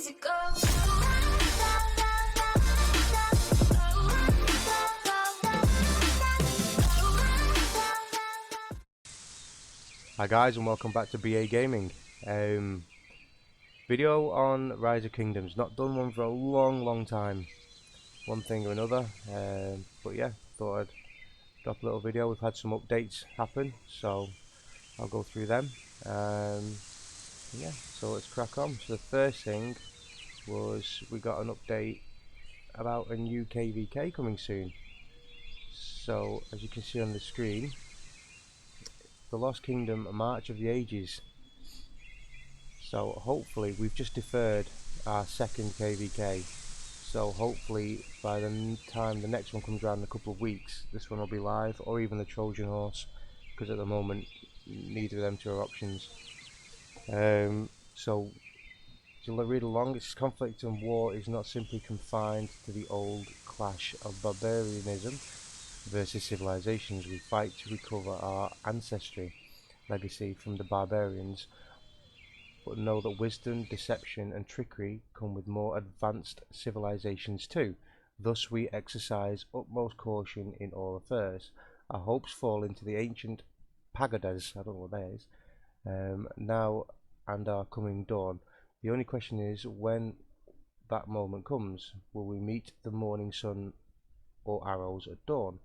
easy go. Hi guys, and welcome back to BA Gaming. Video on Rise of Kingdoms. Not done one for a long time, one thing or another, but yeah, thought I'd drop a little video. We've had some updates happen, so I'll go through them. Yeah, so let's crack on. So the first thing was we got an update about a new KVK coming soon. So as you can see on the screen, the Lost Kingdom, a March of the Ages. So hopefully we've just deferred our second KVK, so hopefully by the time the next one comes around in a couple of weeks, this one will be live, or even the Trojan Horse, because at the moment neither of them two are options. So to read along, its conflict and war is not simply confined to the old clash of barbarianism versus civilizations. We fight to recover our ancestry legacy from the barbarians, but know that wisdom, deception and trickery come with more advanced civilizations too. Thus we exercise utmost caution in all affairs. Our hopes fall into the ancient pagodas, I don't know what that is, now and our coming dawn. The only question is when that moment comes. Will we meet the morning sun or arrows at dawn?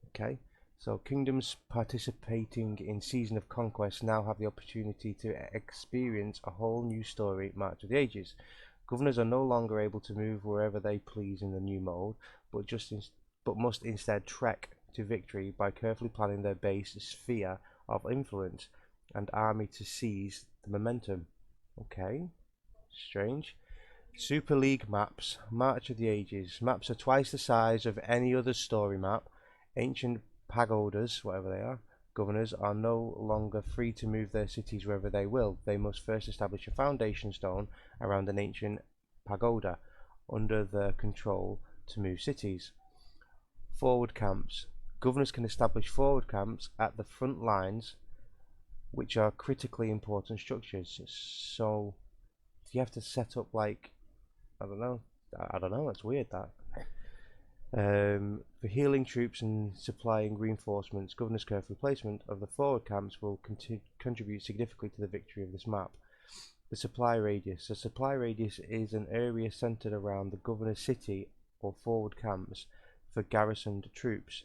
Okay. So kingdoms participating in Season of Conquest now have the opportunity to experience a whole new story, March of the Ages. Governors are no longer able to move wherever they please in the new mode, but must instead trek to victory by carefully planning their base sphere of influence and army to seize the momentum. Okay, strange. Super League maps, March of the Ages. Maps are twice the size of any other story map. Ancient pagodas, whatever they are, governors are no longer free to move their cities wherever they will. They must first establish a foundation stone around an ancient pagoda under their control to move cities. Forward camps. Governors can establish forward camps at the front lines, which are critically important structures. So you have to set up, like, I don't know, that's weird, that. For healing troops and supplying reinforcements, Governor's careful placement of the forward camps will contribute significantly to the victory of this map. The supply radius. The supply radius is an area centered around the Governor's city or forward camps for garrisoned troops,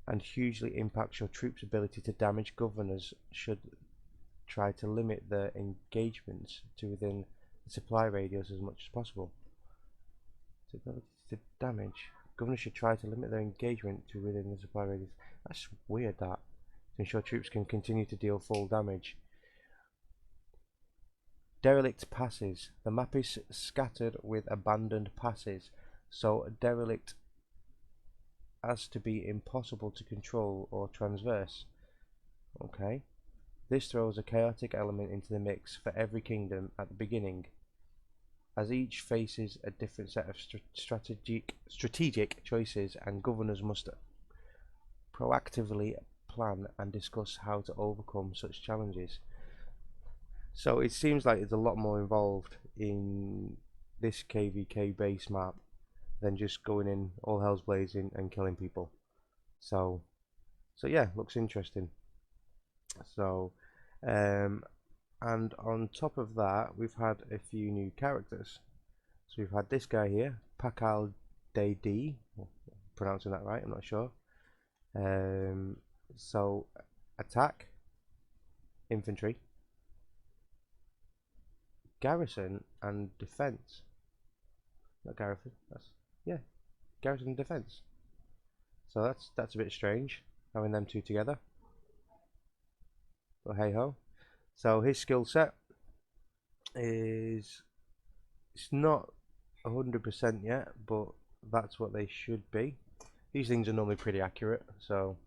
and hugely impacts your troops' ability to damage. Governors should try to limit their engagements to within the supply radius as much as possible. Ability to damage. Governors should try to limit their engagement to within the supply radius. That's weird, that. To ensure troops can continue to deal full damage. Derelict passes. The map is scattered with abandoned passes, so derelict as to be impossible to control or traverse. Okay. This throws a chaotic element into the mix for every kingdom at the beginning, as each faces a different set of strategic choices, and governors must proactively plan and discuss how to overcome such challenges. So it seems like there's a lot more involved in this KVK base map than just going in all hell's blazing and killing people. So yeah, looks interesting. So and on top of that, we've had a few new characters. So we've had this guy here, Pakal D, pronouncing that right, I'm not sure. So attack, infantry, garrison and defense. Not garrison, garrison and defense. So that's a bit strange, having them two together. But hey ho. So his skill set is, it's not 100% yet, but that's what they should be. These things are normally pretty accurate, so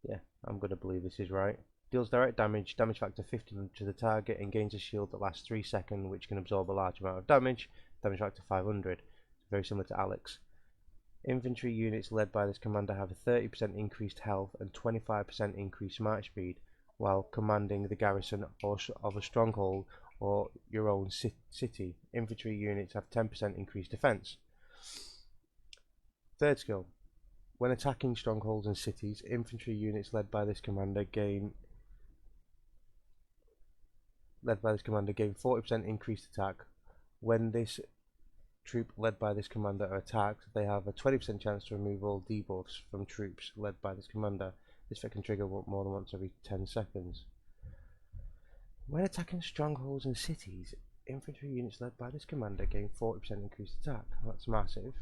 yeah, I'm going to believe this is right. Deals direct damage, damage factor 50 to the target, and gains a shield that lasts 3 seconds, which can absorb a large amount of damage. Damage factor 500, very similar to Alex. Infantry units led by this commander have a 30% increased health and 25% increased march speed, while commanding the garrison of a stronghold or your own city. Infantry units have 10% increased defense. Third skill. When attacking strongholds and cities, infantry units led by this commander gain 40% increased attack. When this troop led by this commander are attacked, they have a 20% chance to remove all debuffs from troops led by this commander. This effect can trigger more than once every 10 seconds. When attacking strongholds and cities, infantry units led by this commander gain 40% increased attack. That's massive.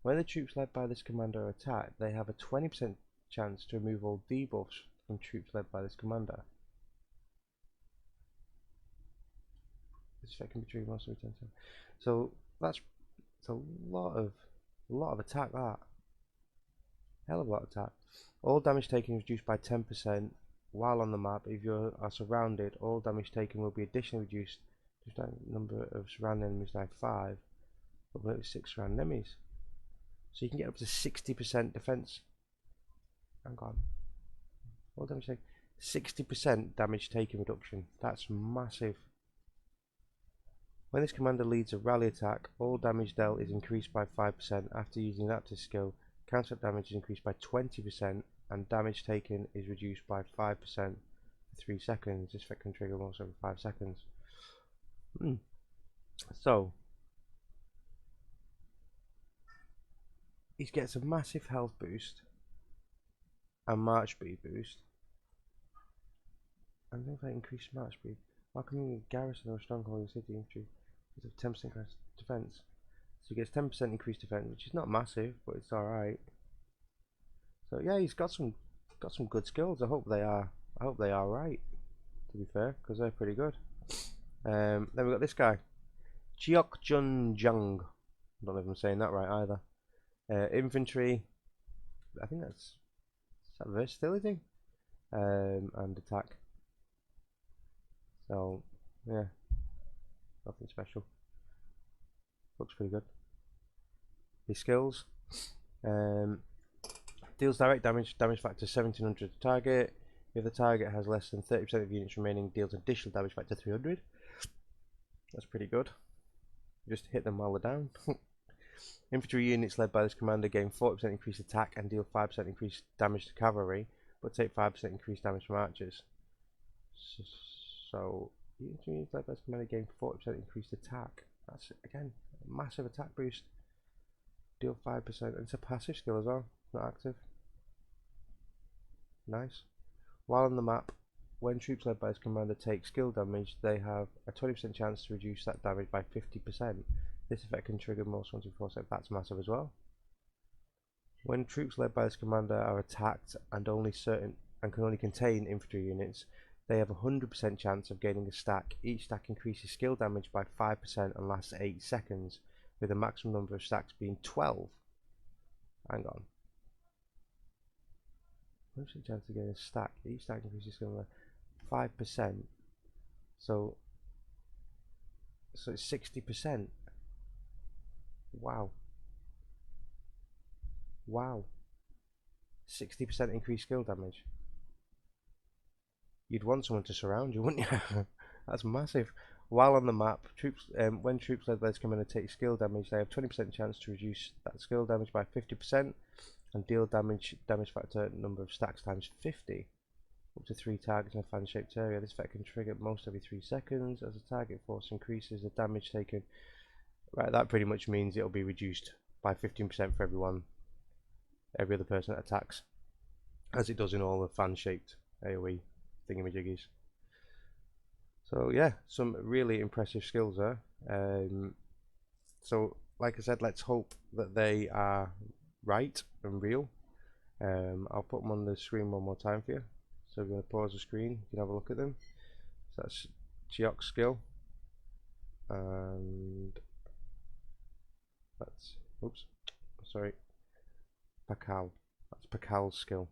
When the troops led by this commander are attacked, they have a 20% chance to remove all debuffs from troops led by this commander. This effect can be triggered once every 10 seconds. So it's a lot of attack. That hell of a lot of attack. All damage taken is reduced by 10% while on the map. If you are surrounded, all damage taken will be additionally reduced. The number of surrounding enemies by 5, but with 6 surrounding enemies. So you can get up to 60% defense. Hang on. All damage taken. 60% damage taken reduction. That's massive. When this commander leads a rally attack, all damage dealt is increased by 5%. After using an active skill, counter damage is increased by 20%, and damage taken is reduced by 5% for 3 seconds. This effect can trigger once every 5 seconds. So, he gets a massive health boost and march speed boost. And then if I increase march speed, welcoming a garrison or a stronghold in city infantry with 10% defense. So he gets 10% increased defense, which is not massive, but it's alright. So yeah, he's got some good skills. I hope they are right, to be fair, because they're pretty good. Then we've got this guy, Jiokjun Jung. I don't know if I'm saying that right either. Infantry, I think that's versatility, and attack. So yeah, nothing special. Looks pretty good. His skills, deals direct damage factor 1700 to target. If the target has less than 30% of units remaining, deals additional damage factor 300. That's pretty good. Just hit them while they're down. Infantry units led by this commander gain 40% increased attack and deal 5% increased damage to cavalry, but take 5% increased damage from archers. So, infantry units led by this commander gain 40% increased attack. That's, again, a massive attack boost. Deal 5%, and it's a passive skill as well, not active. Nice. While on the map, when troops led by this commander take skill damage, they have a 20% chance to reduce that damage by 50%. This effect can trigger most 1-4 seconds. That's massive as well. When troops led by this commander are attacked and can only contain infantry units, they have a 100% chance of gaining a stack. Each stack increases skill damage by 5% and lasts 8 seconds, with the maximum number of stacks being 12. Hang on. 100% chance to gain a stack. Each stack increases skill by 5%. So it's 60%. Wow. 60% increased skill damage. You'd want someone to surround you, wouldn't you? That's massive. While on the map, when troops led by this commander take skill damage, they have 20% chance to reduce that skill damage by 50% and deal damage factor number of stacks times 50. Up to 3 targets in a fan-shaped area. This effect can trigger most every 3 seconds. As the target force increases, the damage taken. Right, that pretty much means it'll be reduced by 15% for every other person that attacks, as it does in all the fan-shaped AoE thingamajiggies. So yeah, some really impressive skills there. So like I said, let's hope that they are right and real. I'll put them on the screen one more time for you. So if you want to pause the screen, you can have a look at them. So that's Jiok's skill, and that's Pakal. That's Pakal's skill.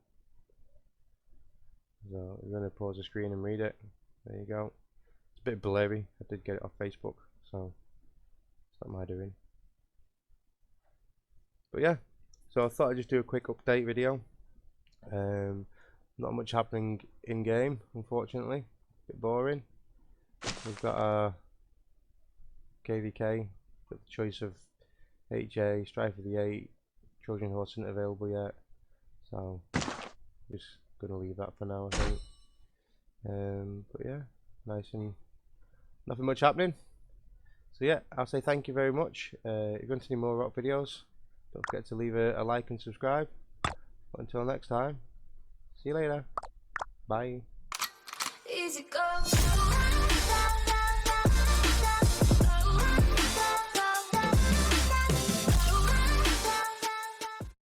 So you're going to pause the screen and read it. There you go. It's a bit blurry. I did get it off Facebook, so it's not my doing. But yeah, so I thought I'd just do a quick update video. Not much happening in game, unfortunately. A bit boring. We've got our KVK, got the choice of 8J, Strive for the 8, Trojan Horse isn't available yet, so just gonna leave that for now, I think. But yeah, nice and nothing much happening. So yeah, I'll say thank you very much. If you want any more rock videos, don't forget to leave a like and subscribe. But until next time, see you later. Bye. Easy go.